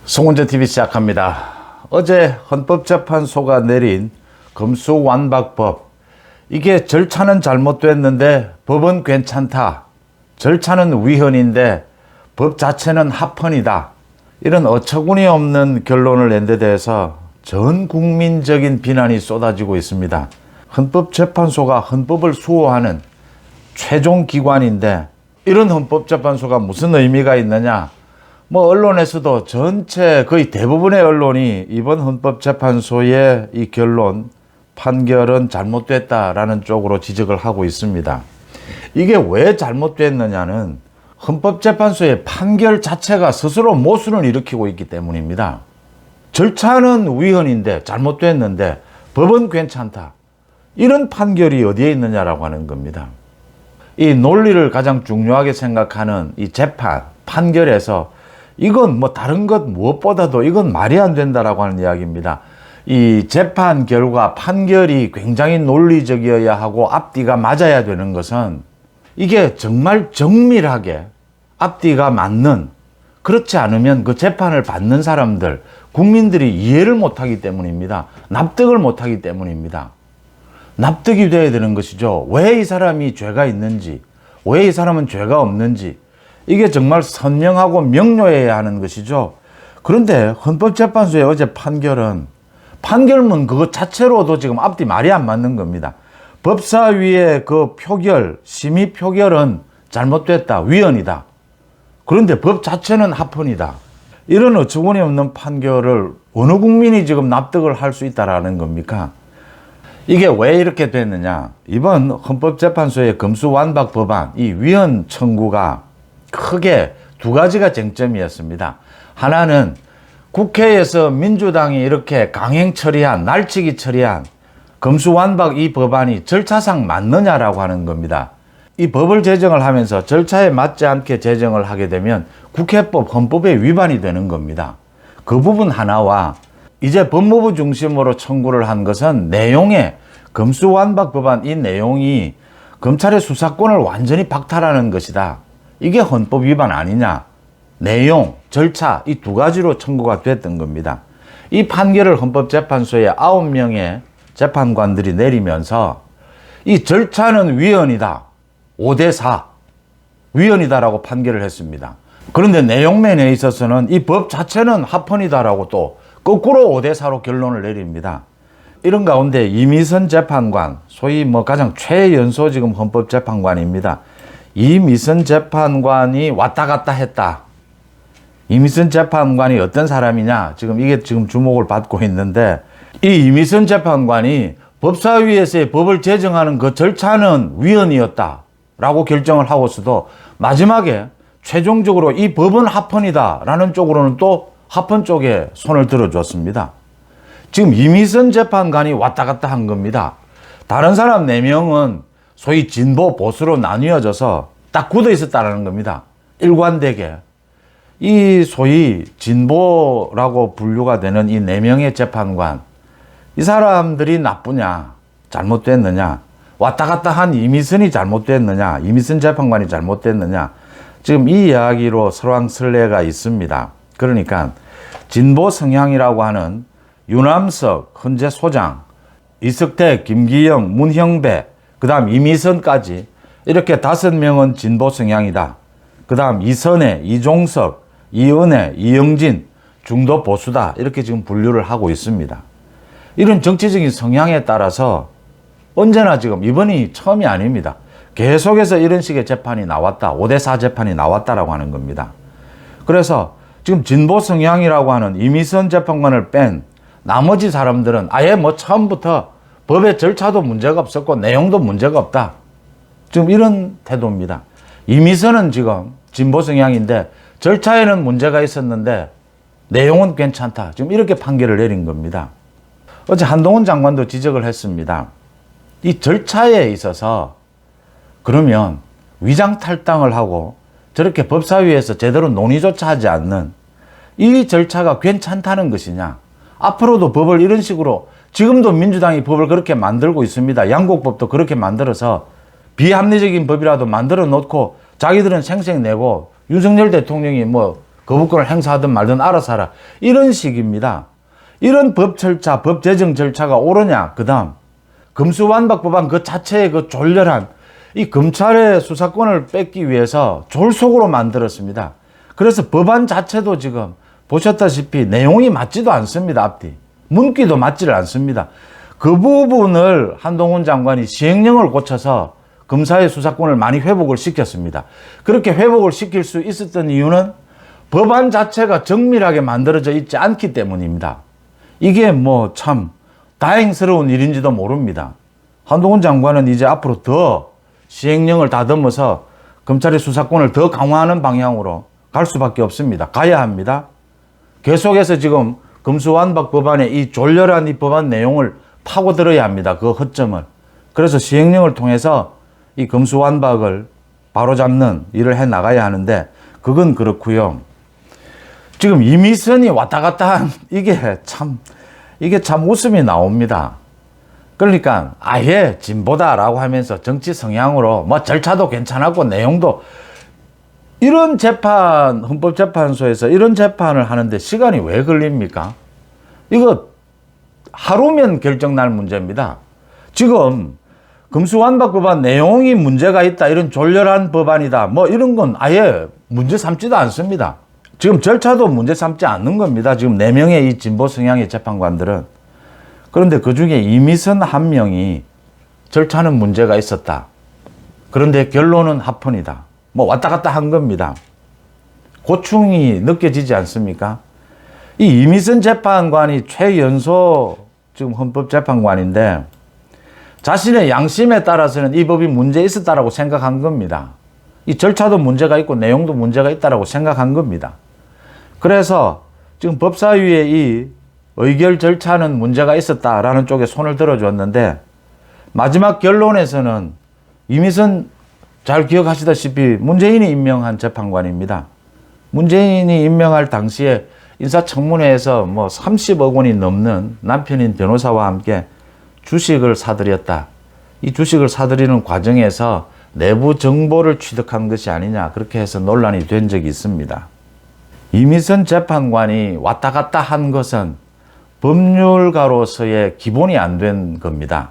송은재TV 시작합니다. 어제 헌법재판소가 내린 검수완박법, 이게 절차는 잘못됐는데 법은 괜찮다, 절차는 위헌인데 법 자체는 합헌이다, 이런 어처구니 없는 결론을 낸 데 대해서 전 국민적인 비난이 쏟아지고 있습니다. 헌법재판소가 헌법을 수호하는 최종 기관인데 이런 헌법재판소가 무슨 의미가 있느냐. 언론에서도 전체 거의 대부분의 언론이 이번 헌법재판소의 이 결론, 판결은 잘못됐다라는 쪽으로 지적을 하고 있습니다. 이게 왜 잘못됐느냐는 헌법재판소의 판결 자체가 스스로 모순을 일으키고 있기 때문입니다. 절차는 위헌인데 잘못됐는데 법은 괜찮다, 이런 판결이 어디에 있느냐라고 하는 겁니다. 이 논리를 가장 중요하게 생각하는 이 재판, 판결에서 이건 다른 것 무엇보다도 이건 말이 안 된다라고 하는 이야기입니다. 이 재판 결과 판결이 굉장히 논리적이어야 하고 앞뒤가 맞아야 되는 것은 이게 정말 정밀하게 앞뒤가 맞는, 그렇지 않으면 그 재판을 받는 사람들, 국민들이 이해를 못하기 때문입니다. 납득을 못하기 때문입니다. 납득이 돼야 되는 것이죠. 왜 이 사람이 죄가 있는지, 왜 이 사람은 죄가 없는지, 이게 정말 선명하고 명료해야 하는 것이죠. 그런데 헌법재판소의 어제 판결문 그것 자체로도 지금 앞뒤 말이 안 맞는 겁니다. 법사위의 그 표결, 심의 표결은 잘못됐다, 위헌이다. 그런데 법 자체는 합헌이다. 이런 어처구니 없는 판결을 어느 국민이 지금 납득을 할 수 있다라는 겁니까? 이게 왜 이렇게 됐느냐. 이번 헌법재판소의 검수완박 법안, 이 위헌 청구가 크게 두 가지가 쟁점이었습니다. 하나는 국회에서 민주당이 이렇게 강행 처리한, 날치기 처리한 검수완박 이 법안이 절차상 맞느냐라고 하는 겁니다. 이 법을 제정을 하면서 절차에 맞지 않게 제정을 하게 되면 국회법, 헌법에 위반이 되는 겁니다. 그 부분 하나와 이제 법무부 중심으로 청구를 한 것은 내용의 검수완박 법안 이 내용이 검찰의 수사권을 완전히 박탈하는 것이다. 이게 헌법 위반 아니냐. 내용, 절차 이 두 가지로 청구가 됐던 겁니다. 이 판결을 헌법재판소의 9명의 재판관들이 내리면서 이 절차는 위헌이다, 5대4 위헌이다라고 판결을 했습니다. 그런데 내용면에 있어서는 이 법 자체는 합헌이다라고 또 거꾸로 5대4로 결론을 내립니다. 이런 가운데 이미선 재판관, 소위 가장 최연소 지금 헌법재판관입니다. 이미선 재판관이 왔다 갔다 했다. 이미선 재판관이 어떤 사람이냐, 이게 주목을 받고 있는데, 이 이미선 재판관이 법사위에서의 법을 제정하는 그 절차는 위헌이었다라고 결정을 하고서도 마지막에 최종적으로 이 법은 합헌이다라는 쪽으로는 또 합헌 쪽에 손을 들어줬습니다. 지금 이미선 재판관이 왔다 갔다 한 겁니다. 다른 사람 4명은 소위 진보, 보수로 나뉘어져서 딱 굳어 있었다는 겁니다. 일관되게. 이 소위 진보라고 분류가 되는 이 4명의 재판관, 이 사람들이 나쁘냐, 잘못됐느냐, 왔다 갔다 한 이미선이 잘못됐느냐, 이미선 재판관이 잘못됐느냐, 지금 이 이야기로 설왕설래가 있습니다. 그러니까 진보 성향이라고 하는 유남석 헌재 소장, 이석태, 김기영, 문형배, 그 다음 이미선까지 이렇게 5명은 진보 성향이다. 그 다음 이선혜, 이종석, 이은혜, 이영진, 중도 보수다. 이렇게 지금 분류를 하고 있습니다. 이런 정치적인 성향에 따라서 언제나 지금 이번이 처음이 아닙니다. 계속해서 이런 식의 재판이 나왔다. 5대4 재판이 나왔다라고 하는 겁니다. 그래서 지금 진보 성향이라고 하는 이미선 재판관을 뺀 나머지 사람들은 아예 처음부터 법의 절차도 문제가 없었고 내용도 문제가 없다. 지금 이런 태도입니다. 이미선은 지금 진보 성향인데 절차에는 문제가 있었는데 내용은 괜찮다. 지금 이렇게 판결을 내린 겁니다. 어제 한동훈 장관도 지적을 했습니다. 이 절차에 있어서 그러면 위장탈당을 하고 저렇게 법사위에서 제대로 논의조차 하지 않는 이 절차가 괜찮다는 것이냐. 앞으로도 법을 이런 식으로, 지금도 민주당이 법을 그렇게 만들고 있습니다. 양곡법도 그렇게 만들어서 비합리적인 법이라도 만들어 놓고 자기들은 생색내고 윤석열 대통령이 거부권을 행사하든 말든 알아서 하라. 이런 식입니다. 이런 법 절차, 법 제정 절차가 옳으냐? 그 다음 금수완박법안 그 자체의 그 졸렬한 이 검찰의 수사권을 뺏기 위해서 졸속으로 만들었습니다. 그래서 법안 자체도 지금 보셨다시피 내용이 맞지도 않습니다. 앞뒤. 문기도 맞지를 않습니다. 그 부분을 한동훈 장관이 시행령을 고쳐서 검사의 수사권을 많이 회복을 시켰습니다. 그렇게 회복을 시킬 수 있었던 이유는 법안 자체가 정밀하게 만들어져 있지 않기 때문입니다. 이게 뭐 참 다행스러운 일인지도 모릅니다. 한동훈 장관은 이제 앞으로 더 시행령을 다듬어서 검찰의 수사권을 더 강화하는 방향으로 갈 수밖에 없습니다. 가야 합니다. 계속해서 지금 금수완박 법안의 이 졸렬한 이 법안 내용을 파고들어야 합니다. 그 허점을. 그래서 시행령을 통해서 이 금수완박을 바로잡는 일을 해 나가야 하는데 그건 그렇고요. 지금 이미선이 왔다 갔다 한 이게 참 웃음이 나옵니다. 그러니까 아예 진보다라고 하면서 정치 성향으로 뭐 절차도 괜찮았고 내용도 이런 재판, 헌법재판소에서 이런 재판을 하는데 시간이 왜 걸립니까? 이거 하루면 결정날 문제입니다. 지금 금수완박 법안 내용이 문제가 있다, 이런 졸렬한 법안이다, 뭐 이런 건 아예 문제 삼지도 않습니다. 지금 절차도 문제 삼지 않는 겁니다. 지금 4명의 이 진보 성향의 재판관들은. 그런데 그 중에 이미선 한 명이 절차는 문제가 있었다. 그런데 결론은 합헌이다. 뭐 왔다 갔다 한 겁니다. 고충이 느껴지지 않습니까? 이 이미선 재판관이 최연소 지금 헌법재판관인데 자신의 양심에 따라서는 이 법이 문제 있었다라고 생각한 겁니다. 이 절차도 문제가 있고 내용도 문제가 있다라고 생각한 겁니다. 그래서 지금 법사위의 이 의결 절차는 문제가 있었다라는 쪽에 손을 들어줬는데 마지막 결론에서는 이미선 잘 기억하시다시피 문재인이 임명한 재판관입니다. 문재인이 임명할 당시에 인사청문회에서 뭐 30억 원이 넘는 남편인 변호사와 함께 주식을 사들였다. 이 주식을 사들이는 과정에서 내부 정보를 취득한 것이 아니냐, 그렇게 해서 논란이 된 적이 있습니다. 이미선 재판관이 왔다 갔다 한 것은 법률가로서의 기본이 안 된 겁니다.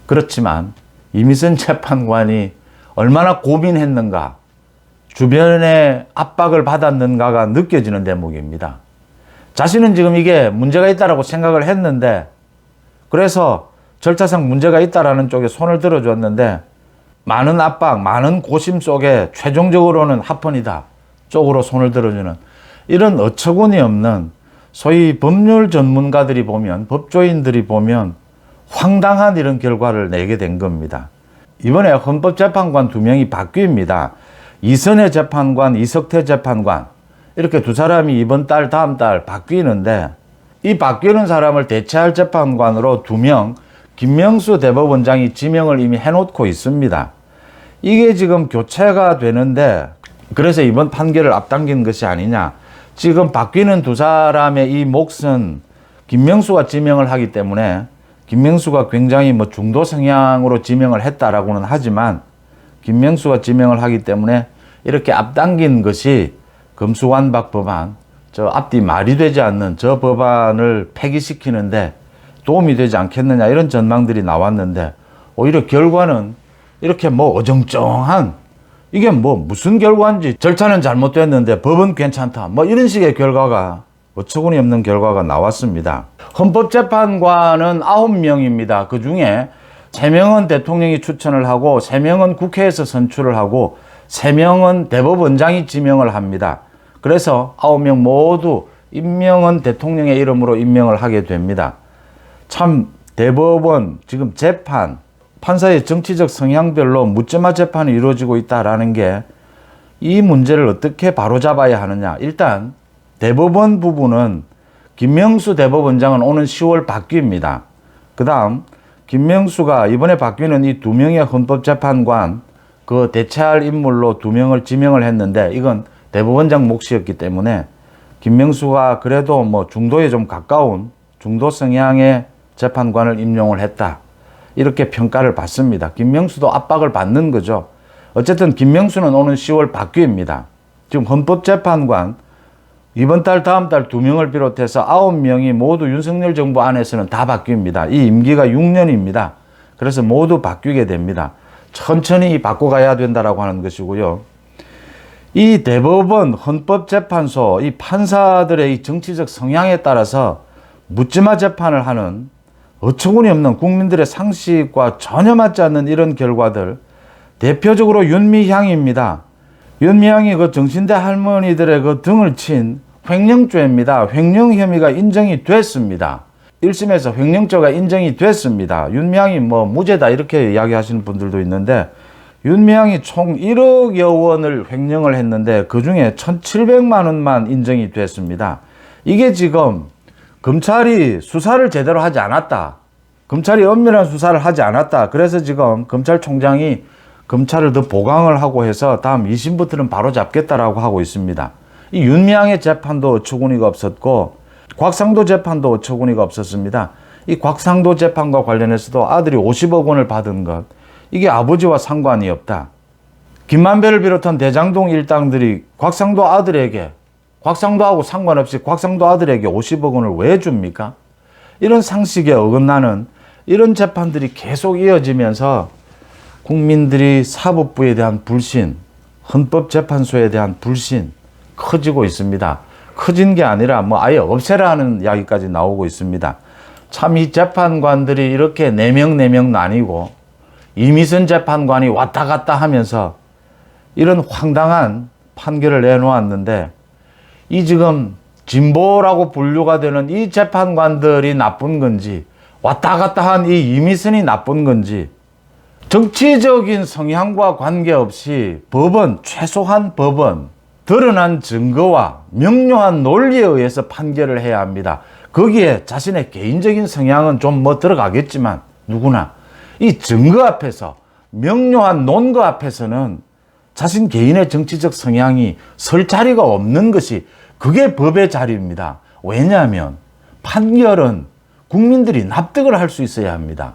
그렇지만 이미선 재판관이 얼마나 고민했는가, 주변의 압박을 받았는가가 느껴지는 대목입니다. 자신은 지금 이게 문제가 있다라고 생각을 했는데, 그래서 절차상 문제가 있다라는 쪽에 손을 들어줬는데 많은 압박, 많은 고심 속에 최종적으로는 합헌이다 쪽으로 손을 들어주는 이런 어처구니 없는, 소위 법률 전문가들이 보면, 법조인들이 보면 황당한 이런 결과를 내게 된 겁니다. 이번에 헌법재판관 2명이 바뀝니다. 이선혜 재판관, 이석태 재판관, 이렇게 두 사람이 이번 달, 다음 달 바뀌는데, 이 바뀌는 사람을 대체할 재판관으로 2명, 김명수 대법원장이 지명을 이미 해놓고 있습니다. 이게 지금 교체가 되는데, 그래서 이번 판결을 앞당긴 것이 아니냐. 지금 바뀌는 두 사람의 이 몫은 김명수가 지명을 하기 때문에, 김명수가 굉장히 뭐 중도 성향으로 지명을 했다라고는 하지만, 김명수가 지명을 하기 때문에 이렇게 앞당긴 것이 금수완박 법안, 저 앞뒤 말이 되지 않는 저 법안을 폐기시키는데 도움이 되지 않겠느냐, 이런 전망들이 나왔는데, 오히려 결과는 이렇게 뭐 어정쩡한, 이게 뭐 무슨 결과인지, 절차는 잘못됐는데 법은 괜찮다, 뭐 이런 식의 결과가, 어처구니 없는 결과가 나왔습니다. 헌법재판관은 9명입니다. 그 중에 3명은 대통령이 추천을 하고, 3명은 국회에서 선출을 하고, 3명은 대법원장이 지명을 합니다. 그래서 9명 모두 임명은 대통령의 이름으로 임명을 하게 됩니다. 참 대법원 지금 재판, 판사의 정치적 성향별로 묻지마 재판이 이루어지고 있다라는 게, 이 문제를 어떻게 바로잡아야 하느냐. 일단 대법원 부분은 김명수 대법원장은 오는 10월 바뀝니다. 그 다음 김명수가 이번에 바뀌는 이 2명의 헌법재판관 그 대체할 인물로 2명을 지명을 했는데, 이건 대법원장 몫이었기 때문에 김명수가 그래도 뭐 중도에 좀 가까운 중도 성향의 재판관을 임용을 했다, 이렇게 평가를 받습니다. 김명수도 압박을 받는 거죠. 어쨌든 김명수는 오는 10월 바뀝니다. 지금 헌법재판관 이번 달 다음 달 2명을 비롯해서 9명이 모두 윤석열 정부 안에서는 다 바뀝니다. 이 임기가 6년입니다. 그래서 모두 바뀌게 됩니다. 천천히 바꿔가야 된다라고 하는 것이고요. 이 대법원, 헌법재판소, 이 판사들의 이 정치적 성향에 따라서 묻지마 재판을 하는 어처구니 없는 국민들의 상식과 전혀 맞지 않는 이런 결과들, 대표적으로 윤미향입니다. 윤미향이 그 정신대 할머니들의 그 등을 친 횡령죄입니다. 횡령 혐의가 인정이 됐습니다. 1심에서 횡령죄가 인정이 됐습니다. 윤미향이 뭐 무죄다 이렇게 이야기하시는 분들도 있는데, 윤미향이 총 1억여 원을 횡령을 했는데 그 중에 1,700만 원만 인정이 됐습니다. 이게 지금 검찰이 수사를 제대로 하지 않았다. 검찰이 엄밀한 수사를 하지 않았다. 그래서 지금 검찰총장이 검찰을 더 보강을 하고 해서 다음 2심부터는 바로 잡겠다라고 하고 있습니다. 이 윤미향의 재판도 어처구니가 없었고 곽상도 재판도 어처구니가 없었습니다. 이 곽상도 재판과 관련해서도 아들이 50억 원을 받은 것, 이게 아버지와 상관이 없다. 김만배를 비롯한 대장동 일당들이 곽상도 아들에게, 곽상도하고 상관없이 곽상도 아들에게 50억 원을 왜 줍니까? 이런 상식에 어긋나는 이런 재판들이 계속 이어지면서 국민들이 사법부에 대한 불신, 헌법재판소에 대한 불신 커지고 있습니다. 커진 게 아니라 뭐 아예 없애라 하는 이야기까지 나오고 있습니다. 참 이 재판관들이 이렇게 4명 나뉘고 이미선 재판관이 왔다 갔다 하면서 이런 황당한 판결을 내놓았는데, 이 지금 진보라고 분류가 되는 이 재판관들이 나쁜 건지 왔다 갔다 한 이 이미선이 나쁜 건지, 정치적인 성향과 관계없이 법원, 최소한 법원, 드러난 증거와 명료한 논리에 의해서 판결을 해야 합니다. 거기에 자신의 개인적인 성향은 좀 뭐 들어가겠지만 누구나 이 증거 앞에서, 명료한 논거 앞에서는 자신 개인의 정치적 성향이 설 자리가 없는 것이, 그게 법의 자리입니다. 왜냐하면 판결은 국민들이 납득을 할 수 있어야 합니다.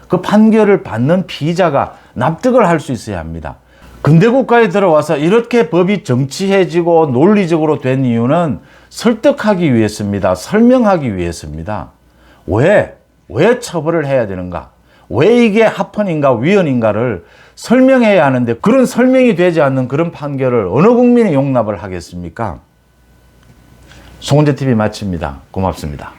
그 판결을 받는 피의자가 납득을 할 수 있어야 합니다. 근대국가에 들어와서 이렇게 법이 정치해지고 논리적으로 된 이유는 설득하기 위해서입니다. 설명하기 위해서입니다. 왜 처벌을 해야 되는가? 왜 이게 합헌인가 위헌인가를 설명해야 하는데, 그런 설명이 되지 않는 그런 판결을 어느 국민이 용납을 하겠습니까? 송은재TV 마칩니다. 고맙습니다.